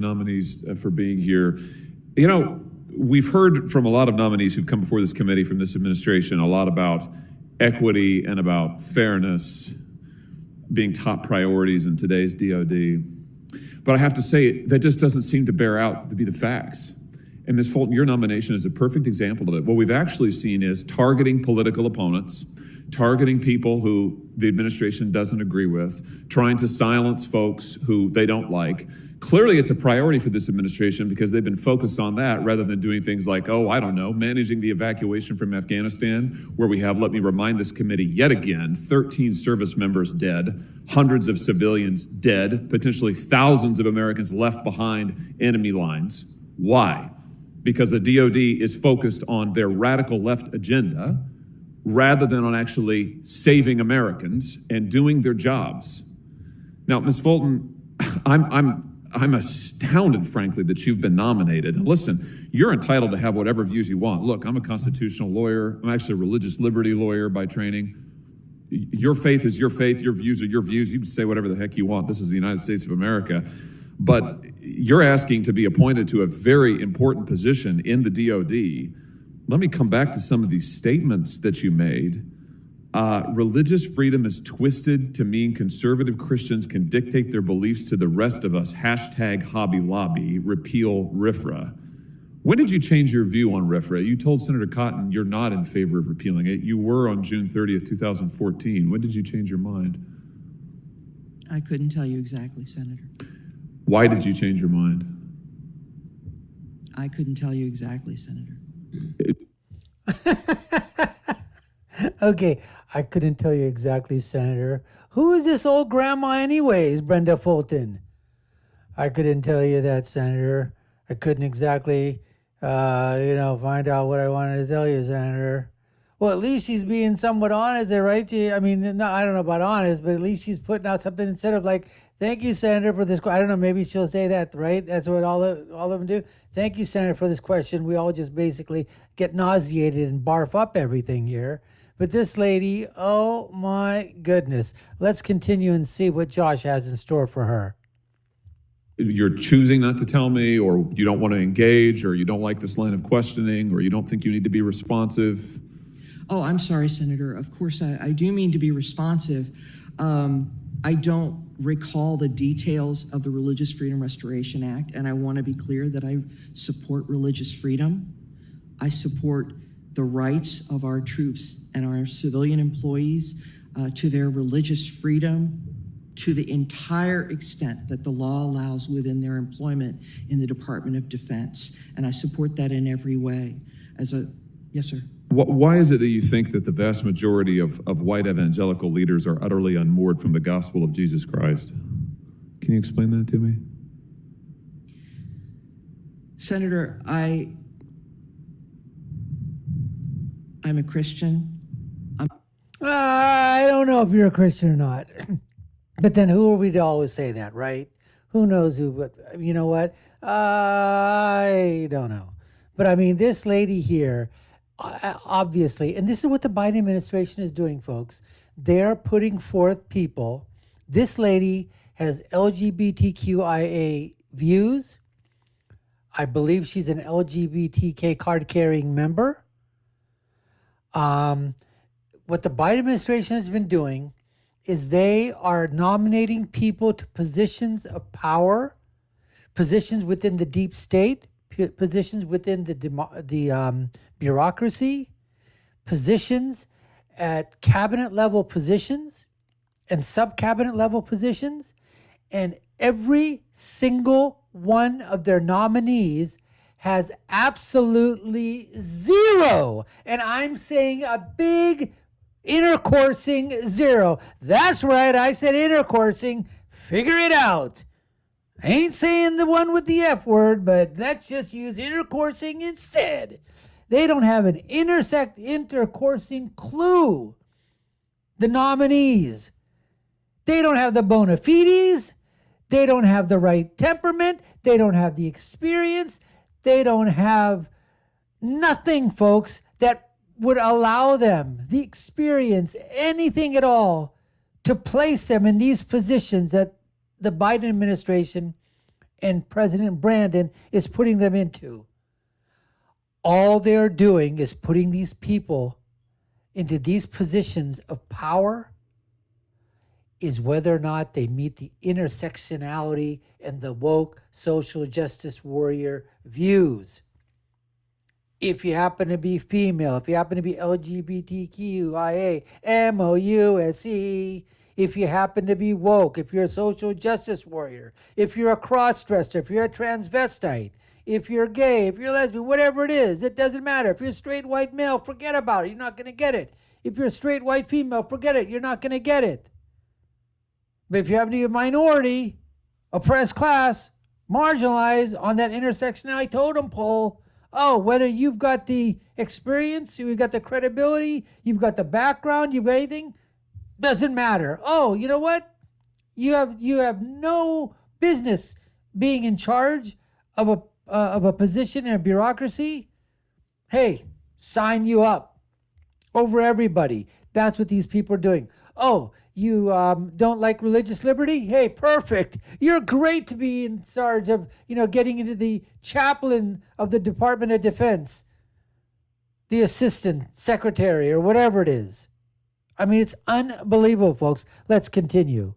nominees for being here. You know, we've heard from a lot of nominees who've come before this committee from this administration a lot about equity and about fairness being top priorities in today's DOD. But I have to say, that just doesn't seem to bear out to be the facts. And Ms. Fulton, your nomination is a perfect example of it. What we've actually seen is targeting political opponents, targeting people who the administration doesn't agree with, trying to silence folks who they don't like. Clearly, it's a priority for this administration because they've been focused on that rather than doing things like, managing the evacuation from Afghanistan, where we have, let me remind this committee yet again, 13 service members dead, hundreds of civilians dead, potentially thousands of Americans left behind enemy lines. Why? Because the DOD is focused on their radical left agenda rather than on actually saving Americans and doing their jobs. Now, Ms. Fulton, I'm astounded, frankly, that you've been nominated. And listen, you're entitled to have whatever views you want. Look, I'm a constitutional lawyer. I'm actually a religious liberty lawyer by training. Your faith is your faith. Your views are your views. You can say whatever the heck you want. This is the United States of America. But you're asking to be appointed to a very important position in the DOD. Let me come back to some of these statements that you made. Religious freedom is twisted to mean conservative Christians can dictate their beliefs to the rest of us. Hashtag Hobby Lobby, repeal RFRA. When did you change your view on RFRA? You told Senator Cotton you're not in favor of repealing it. You were on June 30th, 2014. When did you change your mind? I couldn't tell you exactly, Senator. Why did you change your mind? I couldn't tell you exactly, Senator. Okay, I couldn't tell you exactly, Senator. Who is this old grandma anyways, Brenda Fulton? I couldn't tell you that, Senator. I couldn't exactly, find out what I wanted to tell you, Senator. Well, at least she's being somewhat honest, right? I don't know about honest, but at least she's putting out something instead of like, thank you, Senator, for this. I don't know, maybe she'll say that, right? That's what all of them do. Thank you, Senator, for this question. We all just basically get nauseated and barf up everything here. But this lady, oh my goodness. Let's continue and see what Josh has in store for her. You're choosing not to tell me, or you don't want to engage, or you don't like this line of questioning, or you don't think you need to be responsive. Oh, I'm sorry, Senator. Of course, I do mean to be responsive. I don't recall the details of the Religious Freedom Restoration Act, and I want to be clear that I support religious freedom. I support the rights of our troops and our civilian employees to their religious freedom to the entire extent that the law allows within their employment in the Department of Defense. And I support that in every way. Yes, sir. Why is it that you think that the vast majority of white evangelical leaders are utterly unmoored from the gospel of Jesus Christ? Can you explain that to me? Senator, I'm a Christian. I don't know if you're a Christian or not. But then who are we to always say that, right? Who knows who, but you know what? I don't know. But I mean, this lady here, obviously, and this is what the Biden administration is doing, folks. They're putting forth people. This lady has LGBTQIA views. I believe she's an LGBTK card-carrying member. What the Biden administration has been doing is they are nominating people to positions of power, positions within the deep state, positions within the bureaucracy, positions at cabinet level positions and sub-cabinet level positions, and every single one of their nominees has absolutely zero. And I'm saying a big intercoursing zero. That's right, I said intercoursing. Figure it out. I ain't saying the one with the F word, but let's just use intercoursing instead. They don't have an intercoursing clue. The nominees. They don't have the bona fides. They don't have the right temperament. They don't have the experience. They don't have nothing, folks, that would allow them the experience, anything at all, to place them in these positions that the Biden administration and President Brandon is putting them into. All they're doing is putting these people into these positions of power, is whether or not they meet the intersectionality and the woke social justice warrior views. If you happen to be female, if you happen to be LGBTQIA, MOUSE, if you happen to be woke, if you're a social justice warrior, if you're a cross-dresser, if you're a transvestite, if you're gay, if you're lesbian, whatever it is, it doesn't matter. If you're a straight white male, forget about it. You're not going to get it. If you're a straight white female, forget it. You're not going to get it. But if you happen to be a minority, oppressed class, marginalized on that intersectionality totem pole, oh, whether you've got the experience, you've got the credibility, you've got the background, you've got anything, doesn't matter. Oh, you know what? You have no business being in charge of a position in a bureaucracy. Hey, sign you up over everybody. That's what these people are doing. Oh, you don't like religious liberty? Hey, perfect. You're great to be in charge of, getting into the chaplain of the Department of Defense, the assistant secretary, or whatever it is. I mean, it's unbelievable, folks. Let's continue.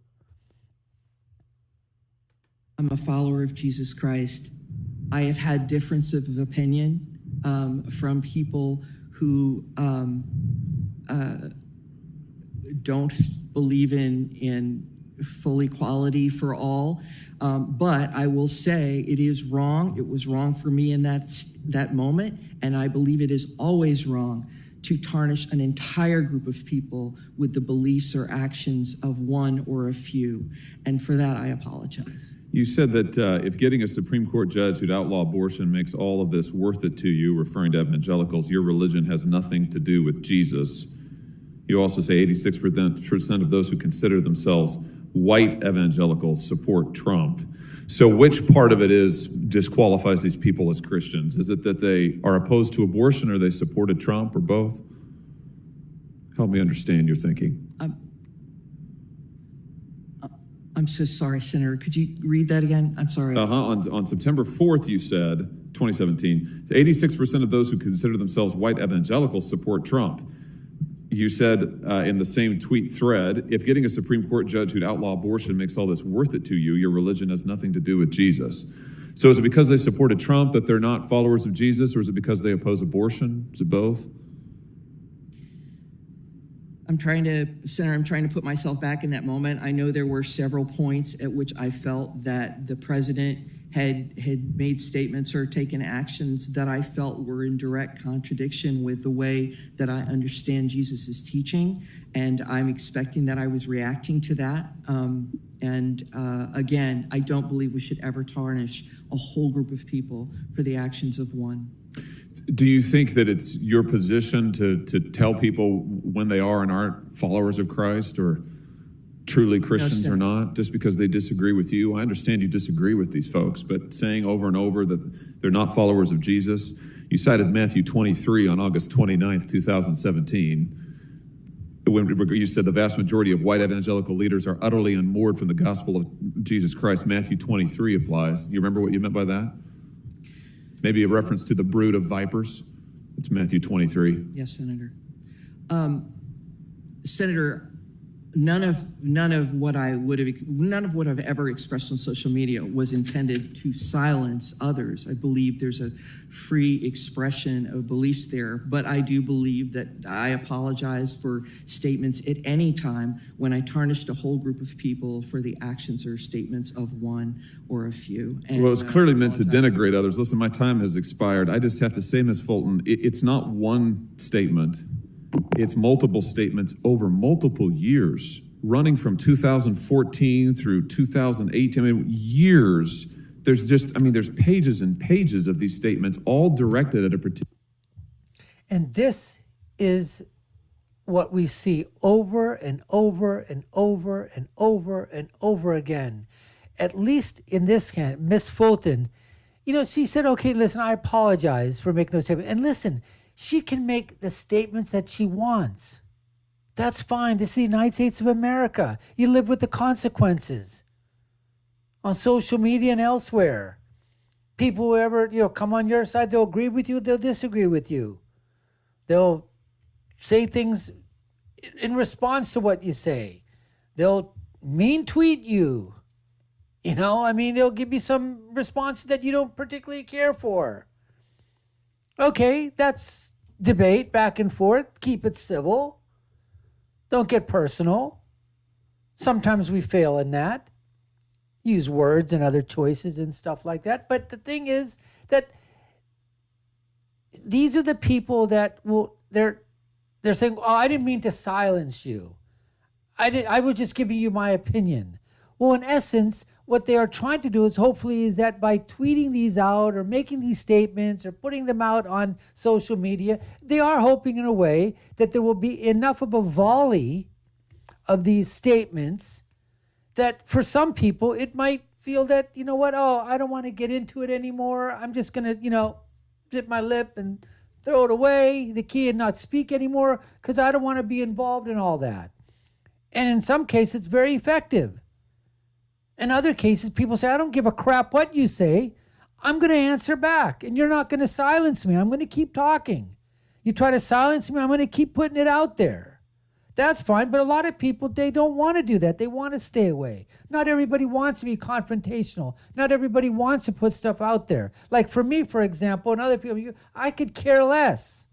I'm a follower of Jesus Christ. I have had differences of opinion from people who don't believe in full equality for all. But I will say it is wrong. It was wrong for me in that moment, and I believe it is always wrong to tarnish an entire group of people with the beliefs or actions of one or a few. And for that, I apologize. You said that if getting a Supreme Court judge who'd outlaw abortion makes all of this worth it to you, referring to evangelicals, your religion has nothing to do with Jesus. You also say 86% of those who consider themselves white evangelicals support Trump. So which part of it disqualifies these people as Christians? Is it that they are opposed to abortion, or they supported Trump, or both? Help me understand your thinking. I'm so sorry, Senator. Could you read that again? I'm sorry. On September 4th, you said, 2017, 86% of those who consider themselves white evangelicals support Trump. You said in the same tweet thread, if getting a Supreme Court judge who'd outlaw abortion makes all this worth it to you, your religion has nothing to do with Jesus. So is it because they supported Trump that they're not followers of Jesus, or is it because they oppose abortion? Is it both? Senator, I'm trying to put myself back in that moment. I know there were several points at which I felt that the president had made statements or taken actions that I felt were in direct contradiction with the way that I understand Jesus' teaching. And I'm expecting that I was reacting to that. Again, I don't believe we should ever tarnish a whole group of people for the actions of one. Do you think that it's your position to tell people when they are and aren't followers of Christ, or truly Christians or not, just because they disagree with you? I understand you disagree with these folks, but saying over and over that they're not followers of Jesus. You cited Matthew 23 on August 29th, 2017. When you said the vast majority of white evangelical leaders are utterly unmoored from the gospel of Jesus Christ. Matthew 23 applies. You remember what you meant by that? Maybe a reference to the brood of vipers. It's Matthew 23. Yes, Senator. Senator, none of what I've ever expressed on social media was intended to silence others. I believe there's a free expression of beliefs there, but I do believe that I apologize for statements at any time when I tarnished a whole group of people for the actions or statements of one or a few. And, well, it's clearly meant to denigrate others. Listen, my time has expired. I just have to say, Ms. Fulton, it's not one statement. It's multiple statements over multiple years, running from 2014 through 2018. I mean, years. There's pages and pages of these statements, all directed at a particular. And this is what we see over and over and over and over and over again. At least in this case, Miss Fulton, she said, okay, listen, I apologize for making those statements. And listen, she can make the statements that she wants. That's fine. This is the United States of America. You live with the consequences. on social media and elsewhere. People who ever, come on your side, they'll agree with you, they'll disagree with you. They'll say things in response to what you say. They'll mean tweet you. They'll give you some response that you don't particularly care for. Okay, that's debate back and forth. Keep it civil. Don't get personal. Sometimes we fail in that. Use words and other choices and stuff like that. But the thing is that these are the people that they're saying, oh, I didn't mean to silence you. I was just giving you my opinion. Well, in essence, what they are trying to do is hopefully is that by tweeting these out or making these statements or putting them out on social media, they are hoping in a way that there will be enough of a volley of these statements that for some people, it might feel that, I don't want to get into it anymore. I'm just going to, zip my lip and throw it away, the key, and not speak anymore because I don't want to be involved in all that. And in some cases, it's very effective. In other cases, people say, I don't give a crap what you say. I'm going to answer back, and you're not going to silence me. I'm going to keep talking. You try to silence me, I'm going to keep putting it out there. That's fine, but a lot of people, they don't want to do that. They want to stay away. Not everybody wants to be confrontational. Not everybody wants to put stuff out there. Like for me, for example, and other people, I could care less.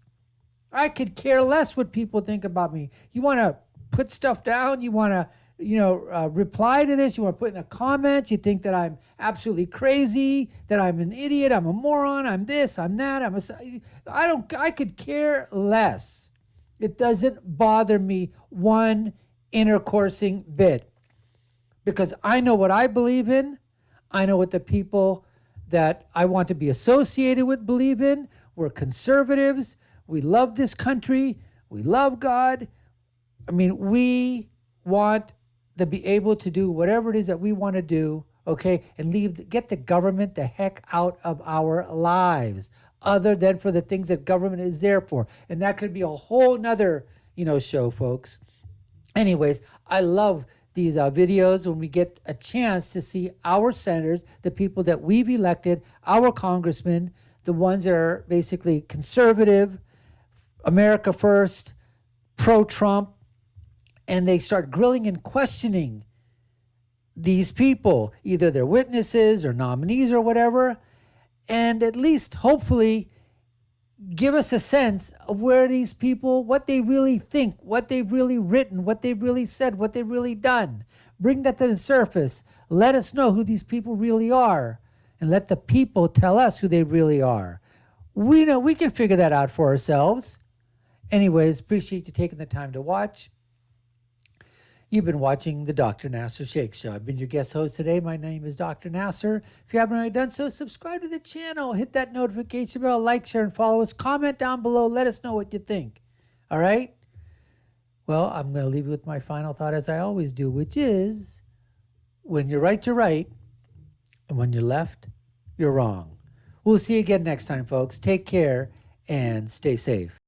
I could care less what people think about me. You want to put stuff down? You want to reply to this, you want to put in the comments, you think that I'm absolutely crazy, that I'm an idiot, I'm a moron, I'm this, I'm that, I could care less. It doesn't bother me one intercoursing bit because I know what I believe in. I know what the people that I want to be associated with believe in. We're conservatives. We love this country. We love God. We want to be able to do whatever it is that we want to do, okay, and get the government the heck out of our lives, other than for the things that government is there for. And that could be a whole nother, show, folks. Anyways, I love these videos when we get a chance to see our senators, the people that we've elected, our congressmen, the ones that are basically conservative, America first, pro-Trump, and they start grilling and questioning these people, either they're witnesses or nominees or whatever, and at least hopefully give us a sense of where these people, what they really think, what they've really written, what they've really said, what they've really done. Bring that to the surface. Let us know who these people really are, and let the people tell us who they really are. We know we can figure that out for ourselves. Anyways, appreciate you taking the time to watch. You've been watching the Dr. Nasir Shaikh Show. I've been your guest host today. My name is Dr. Nasir. If you haven't already done so, subscribe to the channel. Hit that notification bell, like, share, and follow us. Comment down below. Let us know what you think. All right? Well, I'm going to leave you with my final thought as I always do, which is when you're right, you're right. And when you're left, you're wrong. We'll see you again next time, folks. Take care and stay safe.